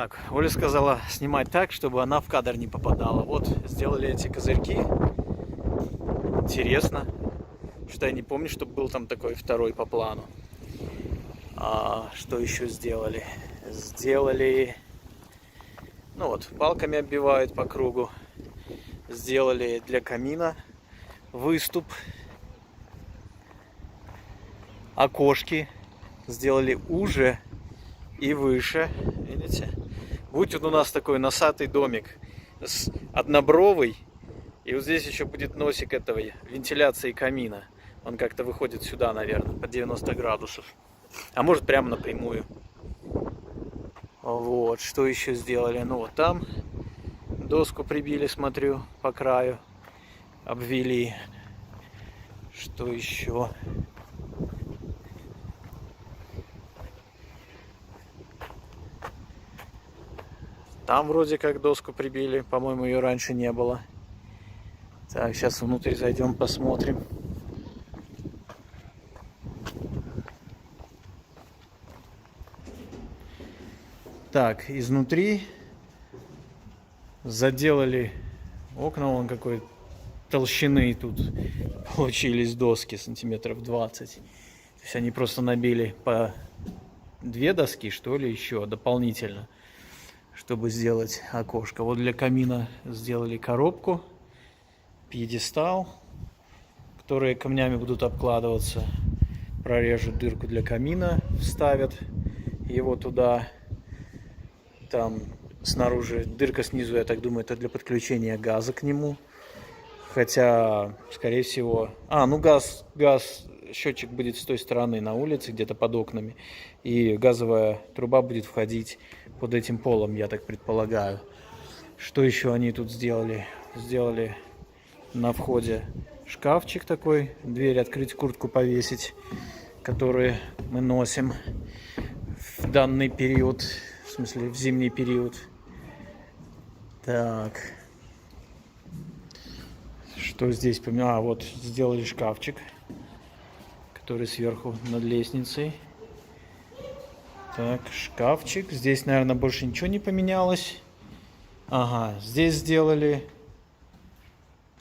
Так, Оля сказала снимать так, чтобы она в кадр не попадала. Вот, сделали эти козырьки. Интересно. Что я не помню, чтобы был там такой второй по плану. А что еще сделали? Сделали... Ну вот, палками оббивают по кругу. Сделали для камина выступ. Окошки сделали уже и выше. Видите? Будет вот у нас такой носатый домик с однобровый. И вот здесь еще будет носик этого вентиляции камина. Он как-то выходит сюда, наверное, под 90 градусов. А может прямо напрямую. Вот, что еще сделали? Ну вот там доску прибили, смотрю, по краю. Обвели. Что еще? Там вроде как доску прибили. По-моему, ее раньше не было. Так, сейчас внутрь зайдем, посмотрим. Так, изнутри заделали окна, вон какой толщины тут получились доски, сантиметров 20. То есть они просто набили по 2 доски, что ли, еще дополнительно, чтобы сделать окошко. Вот для камина сделали коробку, пьедестал, которые камнями будут обкладываться. Прорежут дырку для камина, вставят его туда. Там снаружи дырка снизу, я так думаю, это для подключения газа к нему. Хотя, скорее всего... ну газ, счетчик будет с той стороны на улице, где-то под окнами. И газовая труба будет входить под этим полом, я так предполагаю. Что еще они тут сделали? Сделали на входе шкафчик такой, дверь открыть, куртку повесить, который мы носим в данный период. В смысле, в зимний период. Так. Что здесь? Вот сделали шкафчик, который сверху над лестницей. Так, шкафчик. Здесь, наверное, больше ничего не поменялось. Ага, здесь сделали.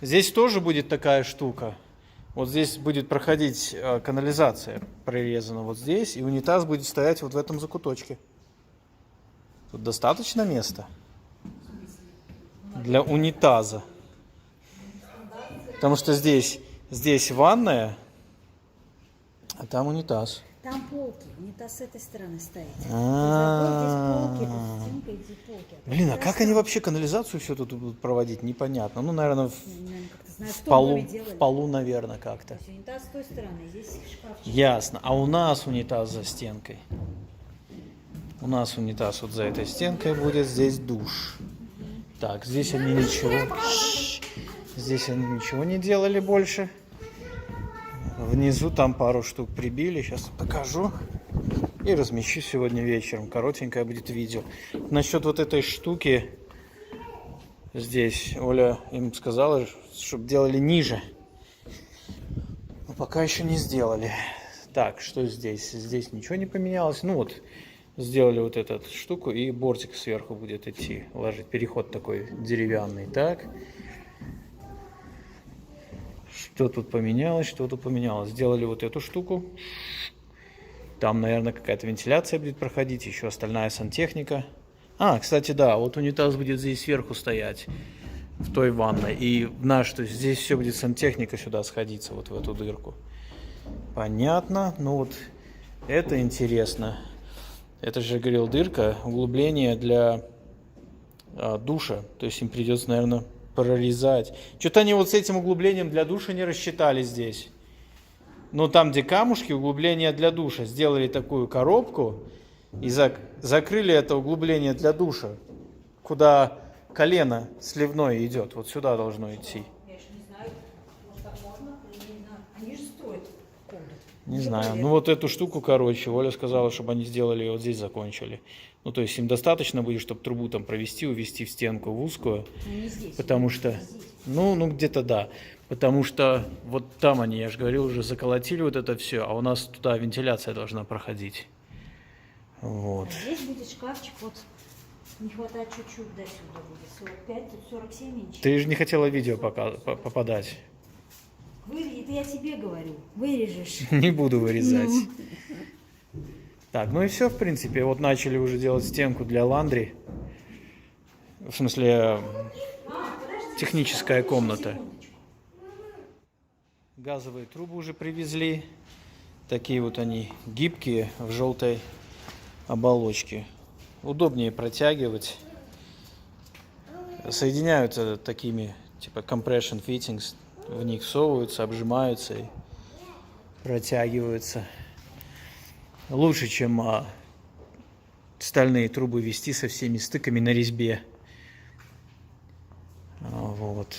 Здесь тоже будет такая штука. Вот здесь будет проходить канализация, прорезана вот здесь. И унитаз будет стоять вот в этом закуточке. Тут достаточно места для унитаза. Потому что здесь ванная, а там унитаз. Там полки, унитаз с этой стороны стоит. Блин, а как они вообще канализацию все тут будут проводить? Непонятно. Ну, наверное, в полу, наверное, как-то. Унитаз с той стороны, здесь шкафчик. Ясно. А у нас унитаз за стенкой. У нас унитаз вот за этой стенкой будет, здесь душ. Так, здесь они ничего... Здесь они ничего не делали больше. Внизу там пару штук прибили. Сейчас покажу. И размещу сегодня вечером. Коротенькое будет видео. Насчет вот этой штуки. Здесь Оля им сказала, чтобы делали ниже. Но пока еще не сделали. Так, что здесь? Здесь ничего не поменялось. Ну вот, сделали вот эту штуку. И бортик сверху будет идти. Ложить. Переход такой деревянный. Так. Что тут поменялось, что тут поменялось. Сделали вот эту штуку. Там, наверное, какая-то вентиляция будет проходить. Еще остальная сантехника. Кстати, да, вот унитаз будет здесь сверху стоять. В той ванной. И то есть здесь все будет сантехника сюда сходиться, вот в эту дырку. Понятно. Ну вот, это интересно. Это же, говорил, дырка, углубление для душа. То есть им придется, наверное, прорезать. Что-то они вот с этим углублением для душа не рассчитали здесь. Но там, где камушки, углубление для душа. Сделали такую коробку и закрыли это углубление для душа, куда колено сливное идет. Вот сюда должно идти. Я еще не знаю, может так можно, не знаю. Они же строят комнату. Не знаю. Ну вот эту штуку, короче, Оля сказала, чтобы они сделали и вот здесь закончили. Ну, то есть им достаточно будет, чтобы трубу там провести, увести в стенку в узкую. Не здесь. Потому что, ну где-то да. Потому что вот там они, я же говорил, уже заколотили вот это все, а у нас туда вентиляция должна проходить. Вот. А здесь будет шкафчик вот Не хватает чуть-чуть до сюда будет. 45, тут 47 инчей. Ты же не хотела видео попадать. Это я тебе говорю. Вырежешь. Не буду вырезать. Так, ну и все, в принципе. Вот начали уже делать стенку для ландри. В смысле, техническая комната. Газовые трубы уже привезли. Такие вот они гибкие, в желтой оболочке. Удобнее протягивать. Соединяются такими, типа compression fittings. В них всовываются, обжимаются и протягиваются. Лучше, чем стальные трубы вести со всеми стыками на резьбе. Вот.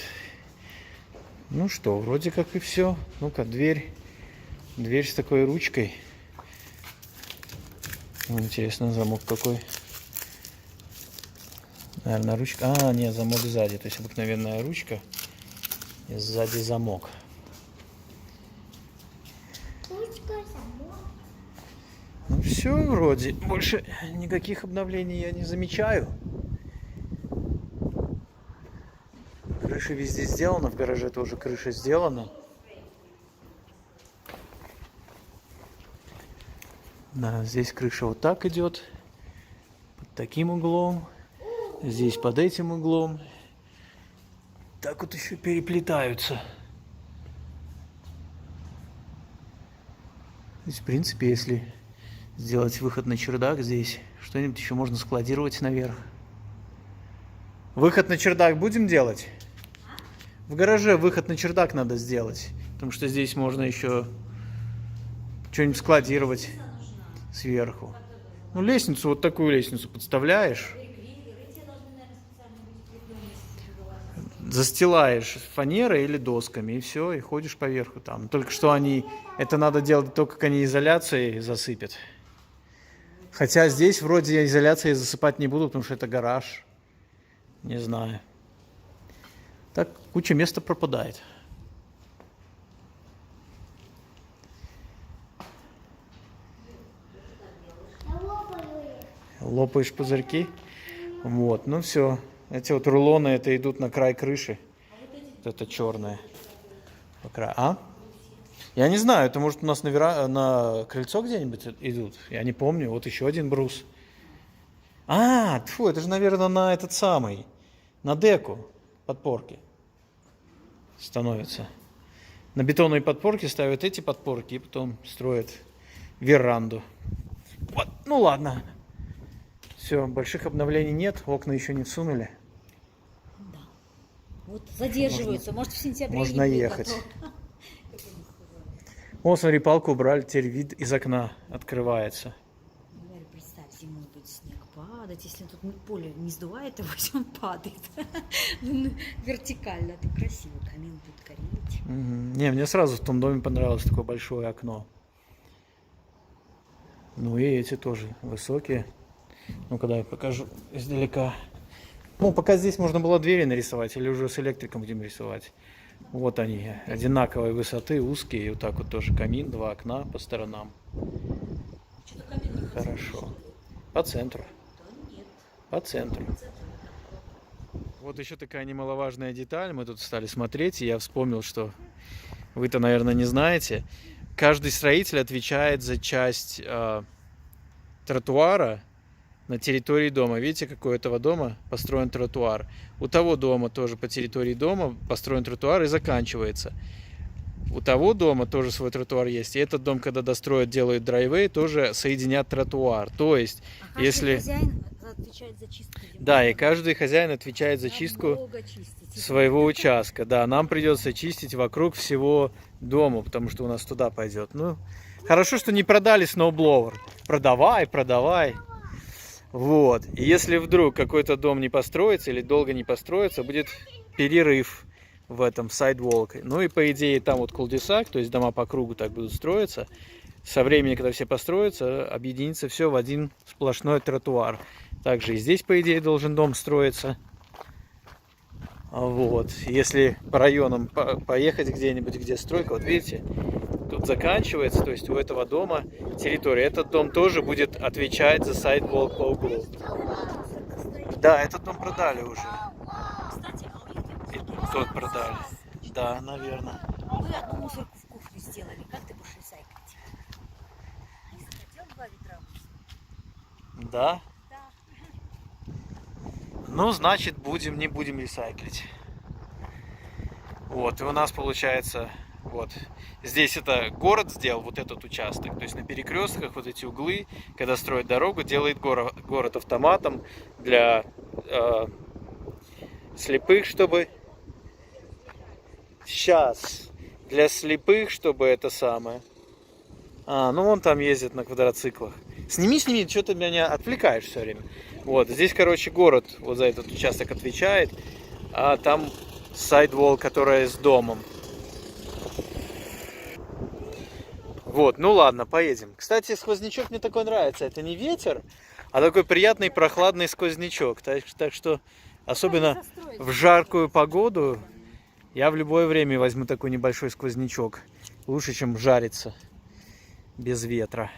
Ну что, вроде как и все. Ну-ка, дверь. Дверь с такой ручкой. Интересно, замок какой. Наверное, ручка. А, нет, замок сзади. То есть обыкновенная ручка. И сзади замок. Ну все, вроде. Больше никаких обновлений я не замечаю. Крыша везде сделана. В гараже тоже крыша сделана. Да, здесь крыша вот так идет. Под таким углом. Здесь под этим углом. Так вот еще переплетаются. То есть, в принципе, если сделать выход на чердак здесь, что-нибудь еще можно складировать наверх. Выход на чердак будем делать? В гараже выход на чердак надо сделать. Потому что здесь можно еще что-нибудь складировать сверху. Ну, лестницу, вот такую лестницу подставляешь. Застилаешь фанерой или досками, и все, и ходишь поверху там. Только что это надо делать только канализацией засыпят. Хотя здесь вроде изоляцией засыпать не буду, потому что это гараж. Не знаю. Так куча места пропадает. Лопаешь пузырьки. Вот, ну все. Эти вот рулоны, это идут на край крыши. Вот это черное. А? Я не знаю, это может у нас на крыльцо где-нибудь идут. Я не помню. Вот еще один брус. Тьфу, это же, наверное, на этот самый. На деку подпорки становятся. На бетонные подпорки ставят эти подпорки и потом строят веранду. Вот, ну ладно. Все, больших обновлений нет, окна еще не всунули. Да. Вот задерживаются, может в сентябре. Можно ехать. О, смотри, палку убрали, теперь вид из окна открывается. Говорю, представь, зимой будет снег падать, если тут поле не сдувает его, если он падает. Вертикально, это красиво, камин будет гореть. Не, мне сразу в том доме понравилось такое большое окно. Ну и эти тоже высокие. Ну, когда я покажу издалека. Ну, пока здесь можно было двери нарисовать, или уже с электриком будем рисовать. Вот они, одинаковой высоты, узкие. И вот так вот тоже камин, два окна по сторонам. Хорошо. По центру. По центру. Вот еще такая немаловажная деталь. Мы тут стали смотреть, и я вспомнил, что вы-то, наверное, не знаете. Каждый строитель отвечает за часть тротуара на территории дома. Видите, какой у этого дома построен тротуар. У того дома тоже по территории дома построен тротуар и заканчивается. У того дома тоже свой тротуар есть. И этот дом, когда достроят, делают драйвей, тоже соединят тротуар. То есть, если... Хозяин отвечает за чистку. Да, и каждый хозяин отвечает за чистку своего участка. Да, нам придется чистить вокруг всего дома, потому что у нас туда пойдет. Ну, хорошо, что не продали сноублоуэр. Продавай. Вот. И если вдруг какой-то дом не построится или долго не построится, будет перерыв в этом сайдволк. Ну и по идее там вот кулдесак, то есть дома по кругу так будут строиться. Со временем, когда все построятся, объединится все в один сплошной тротуар. Также и здесь, по идее, должен дом строиться. Вот. Если по районам поехать где-нибудь, где стройка, вот видите, тут заканчивается, то есть у этого дома территория. Этот дом тоже будет отвечать за сайдволк по углу. Да, этот дом продали уже. Кстати, а у них И тот продали. Да, наверное. мы одну мусорку в кухню сделали. Как ты будешь ресайклить? Не захотел 2 ведра? Да? Да. Ну, значит, не будем ресайклить. Вот, и у нас получается, вот, здесь это город сделал, вот этот участок. То есть на перекрестках вот эти углы, когда строят дорогу, делает город автоматом для слепых, чтобы... Сейчас. Для слепых, чтобы это самое... ну он там ездит на квадроциклах. Сними, что ты меня отвлекаешь все время. Вот, здесь, короче, город вот за этот участок отвечает, а там сайдвол, которая с домом. Вот, ну ладно, поедем. Кстати, сквознячок мне такой нравится. Это не ветер, а такой приятный прохладный сквознячок. Так что, особенно в жаркую погоду, я в любое время возьму такой небольшой сквознячок. Лучше, чем жариться без ветра.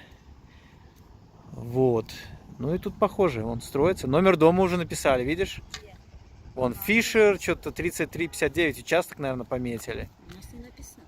Вот. Ну и тут похоже, он строится. Номер дома уже написали, видишь? Вон Фишер, что-то 3359, участок, наверное, пометили. У нас не написано.